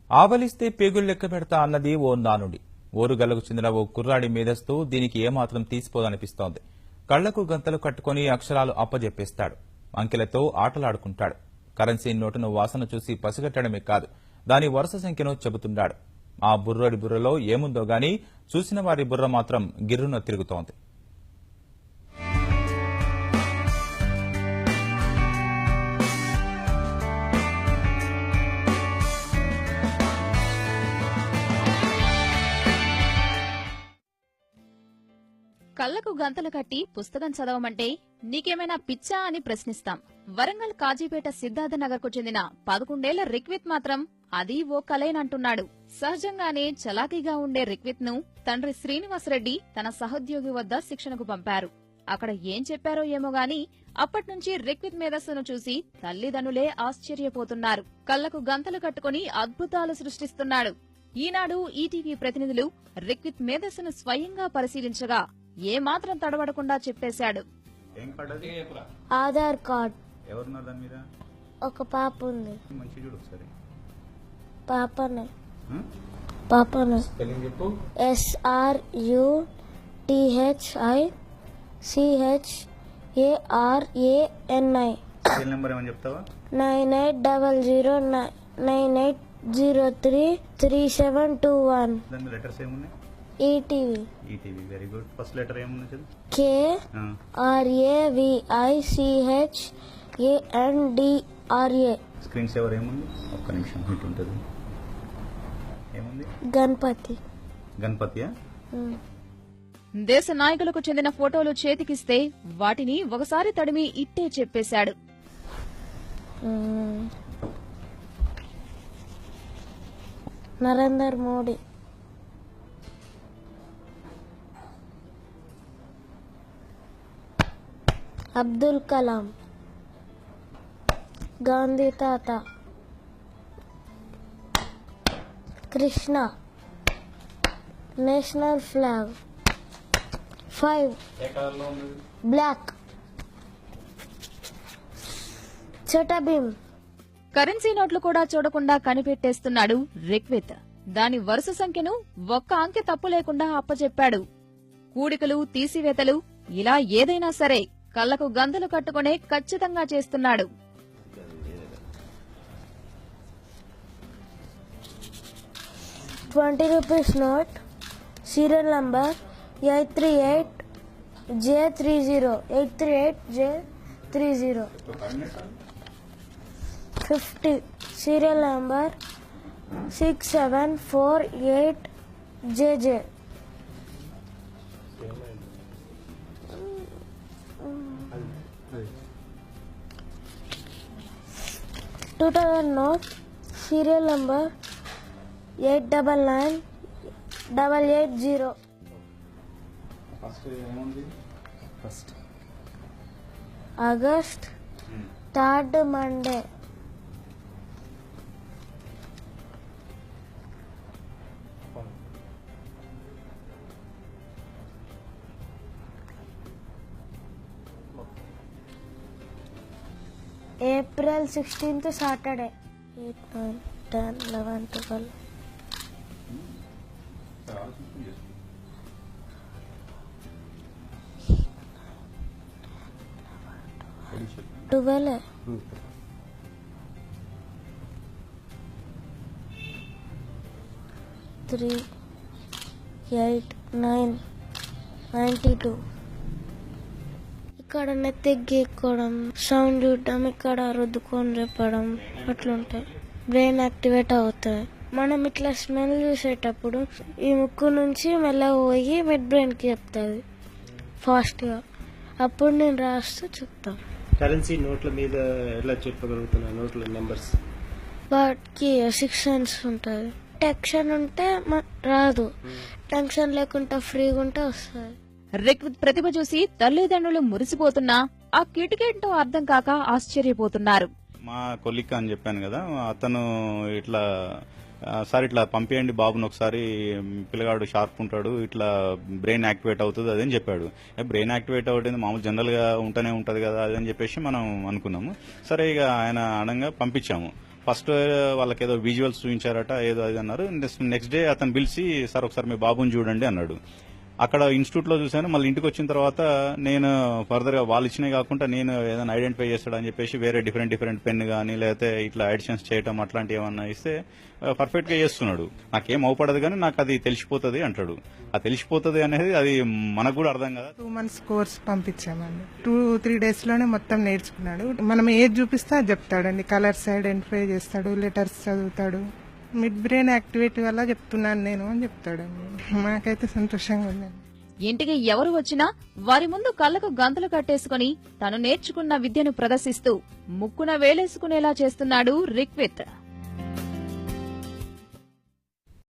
ఆవలిస్తే పేగులు లెక్క పెడతా అన్నది ఓ నానుడి. ఓరుగల్లకు చెందిన ఓ కుర్రాడి మేధస్తూ దీనికి ఏమాత్రం తీసిపోదనిపిస్తోంది. కళ్లకు గంతలు కట్టుకుని అక్షరాలు అప్పజెప్పేస్తాడు. అంకెలతో ఆటలాడుకుంటాడు. కరెన్సీ నోటును వాసన చూసి పసిగట్టడమే కాదు, దాని వరుస సంఖ్యను చెబుతున్నాడు. ఆ బుర్రోడి బుర్రలో ఏముందో గాని చూసిన వారి బుర్ర మాత్రం గిర్రున తిరుగుతోంది. కళ్లకు గంతలు కట్టి పుస్తకం చదవమంటే నీకేమైనా పిచ్చా అని ప్రశ్నిస్తాం. వరంగల్ కాజీపేట సిద్ధార్థనగర్ కు చెందిన 11 ఏళ్ల రిక్విత్ మాత్రం అది ఓ కలేనంటున్నాడు. సహజంగానే చలాకీగా ఉండే రిక్విత్ ను తండ్రి శ్రీనివాసరెడ్డి తన సహోద్యోగి వద్ద శిక్షణకు పంపారు. అక్కడ ఏం చెప్పారో ఏమో గాని అప్పట్నుంచి రిక్విత్ మేధస్సును చూసి తల్లిదండ్రులే ఆశ్చర్యపోతున్నారు. కళ్లకు గంతలు కట్టుకుని అద్భుతాలు సృష్టిస్తున్నాడు. ఈనాడు ఈటీవీ ప్రతినిధులు రిక్విత్ మేధస్సును స్వయంగా పరిశీలించగా ఏమాత్రం తడబడకుండా చెప్పేశాడు. ఆధార్ కార్డ్. ఎవరున్నారు దాని మీద? ఒక పాప ఉంది. మంచి చూడు ఒకసారి. పాపనే. స్పెల్లింగ్ చెప్పు. SRUTHICHARANI. సీరియల్ నెంబర్ ఏమని చెప్తావా? 980098033721. దాని మీద లెటర్స్ ఏమున్నాయి? ETV. Very good. First letter ఏమున్నది? KRAVICHANDRA. స్క్రీన్ సేవర్ ఏముంది? ఒక్క నిమిషం హిట్ ఉంటుంది. ఏముంది? గణపతియా? దేశ నాయకులకు చెందిన ఫోటోలు చేతికిస్తే వాటిని ఒకసారి తడిమి ఇట్టే చెప్పేశాడు. నరేంద్ర మోడీ, అబ్దుల్ కలాం, గాంధీ తాత, Krishna, national flag, 5 block, Chhota Bheem. Currency నోట్లు కూడా చూడకుండా కనిపెట్టేస్తున్నాడు రిక్విత్. దాని వరుస సంఖ్యను ఒక్క అంకె తప్పు లేకుండా అప్పచెప్పాడు. కూడికలు, తీసివేతలు ఇలా ఏదైనా సరే కళ్లకు గంతలు కట్టుకునే ఖచ్చితంగా చేస్తున్నాడు. ₹20 note, serial number 838J30, 838J30. 50, serial number 6748JJ. 2000 note, serial number 899880. August 3rd Monday. April 16th Saturday. 8, 9, 10, 11, 12. 12. 3, 8, 9, 92. ఇక్కడ నెత్తెగ్గెక్కడం, సౌండ్ చూడటం, ఇక్కడ రుద్దుకొని చెప్పడం అట్లుంటాయి. బ్రెయిన్ యాక్టివేట్ అవుతుంది. మనం ఇట్లా స్మెల్ చూసేటప్పుడు ఈ ముక్కు నుంచి మెల్లగా పోయి మిడ్ బ్రెయిన్ కి చెప్తుంది ఫాస్ట్ గా. అప్పుడు నేను రాస్తూ చెప్తాను. కరెన్సీ నోట్ల మీద ఎలా చెప్పగలుగుతున్నా? నోట్ల నెంబర్స్ వాటికి 6 సెన్స్ ఉంటుంది. టెన్షన్ ఉంటే రాదు, టెన్షన్ లేకుండా ఫ్రీగా ఉంటే వస్తుంది. రిక్విత్ ప్రతిభ చూసి తల్లిదండ్రులు మురిసిపోతున్నా ఆ కిటికేంటో అర్థం కాక ఆశ్చర్యపోతున్నారు. మా కొలిక్క అని చెప్పాను కదా, అతను ఇట్లా సార్ ఇట్లా పంపేయండి బాబుని ఒకసారి, పిల్లగాడు షార్ప్ ఉంటాడు, ఇట్లా బ్రెయిన్ యాక్టివేట్ అవుతుంది అదని చెప్పాడు. బ్రెయిన్ యాక్టివేట్ అవుతుంది మామూలు జనరల్ గా ఉంటూనే ఉంటది కదా అదని చెప్పేసి మనం అనుకున్నాము. సరే ఇక ఆయన అనగా పంపించాము. ఫస్ట్ వాళ్ళకి ఏదో విజువల్స్ చూపించారట, ఏదో అది అన్నారు. నెక్స్ట్ డే అతను పిలిచి సార్ ఒకసారి మీ బాబుని చూడండి అన్నాడు. అక్కడ ఇన్స్టిట్యూట్ లో చూశాను. మళ్ళీ ఇంటికి వచ్చిన తర్వాత నేను ఫర్దర్ గా వాళ్ళు ఇచ్చినవి కాకుండా నేను ఏదైనా ఐడెంటిఫై చేస్తాడని చెప్పేసి వేరే డిఫరెంట్ పెన్ కానీ లేకపోతే ఇట్లా అడిషన్స్ చేయటం అట్లాంటివి ఏమన్నా ఇస్తే పర్ఫెక్ట్ గా చేస్తున్నాడు. నాకేం అవపడదు కానీ నాకు అది తెలిసిపోతుంది అంటాడు. ఆ తెలిసిపోతుంది అనేది అది మనకు కూడా అర్థం కదా. 2 months కోర్స్ పంపించామండి. 2-3 days లోనే మొత్తం నేర్చుకున్నాడు. మనం ఏది చూపిస్తే అది చెప్తాడండి. కలర్స్ ఐడెంటిఫై చేస్తాడు, లెటర్స్ చదువుతాడు. మిడ్ బ్రెయిన్ యాక్టివిటీ వల్ల చెప్తున్నాను నేను అని చెప్తాడండి. మాకైతే సంతోషంగా ఉందండి. ఇంటికి ఎవరు వచ్చినా వారి ముందు కళ్లకు గంతలు కట్టేసుకుని తను నేర్చుకున్న విద్యను ప్రదర్శిస్తూ ముక్కున వేలేసుకునేలా చేస్తున్నాడు రిక్విత్.